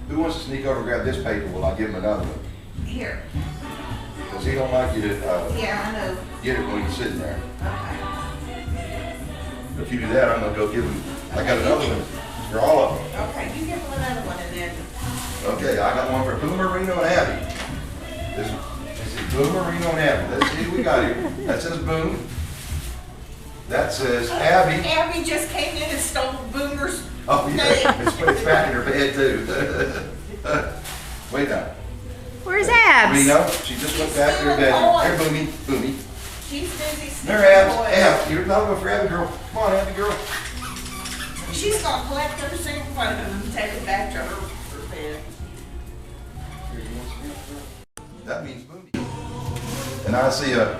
Who wants to sneak over and grab this paper while I give him another one? Here. Because he don't like you to Yeah, I know. get it when he's sitting there. Okay. If you do that, I'm gonna go give him, I got another one for all of them. Okay, you give him another one and then. Okay, I got one for Boomer, Reno, and Abby. This is Boomer, Reno, and Abby. Let's see what we got here. That says Boom. That says Abby. Abby just came in and stole Boomer's Oh, name. yeah, it's back in her bed too. Wait now. Where's Abs? Reno, she just went back to her bed. Here, Boomy, Boomy. She's busy stealing There, Abs. toys. Abs, you're not over for Abby girl. Come on, Abby girl. She's gonna collect every single one of them and take it back to her bed. That means Boomy. And I see a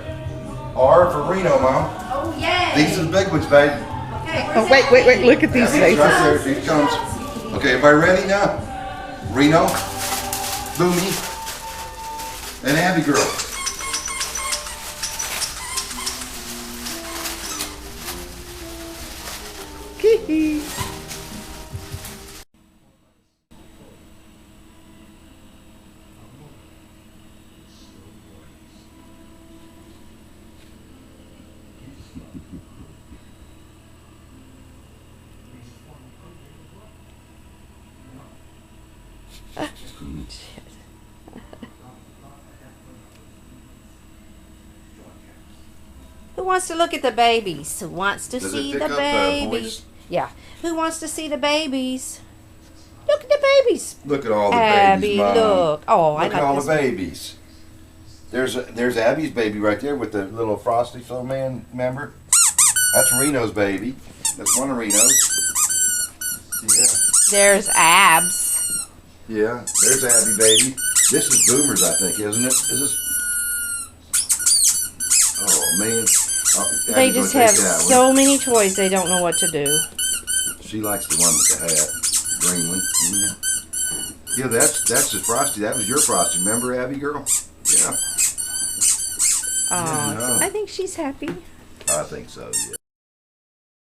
R for Reno, Mom. Oh, yay. These are the big ones, baby. Okay, Oh, wait, look at these Abby's faces. right there. Here comes. Okay, everybody ready now? Reno, Boomy, and Abby girl. Kiki. Who wants to look at the babies? Who wants to Does it see pick the up, babies? voice? Yeah. Who wants to see the babies? Look at the babies. Look at all the Abby, babies, Mom. look. Oh, I Look like at all this the babies. There's Abby's baby right there with the little Frosty Snowman member. That's Reno's baby. That's one of Reno's. There's Abs. Yeah. There's Abby baby. This is Boomer's, I think, isn't it? Is this? Oh man. Oh, They Abby's just gonna have take that one. so many toys they don't know what to do. She likes the one with the hat, the green one. Yeah, that's the Frosty. That was your Frosty. Remember, Abby girl? Yeah. Oh, no. I think she's happy. I think so. Yeah.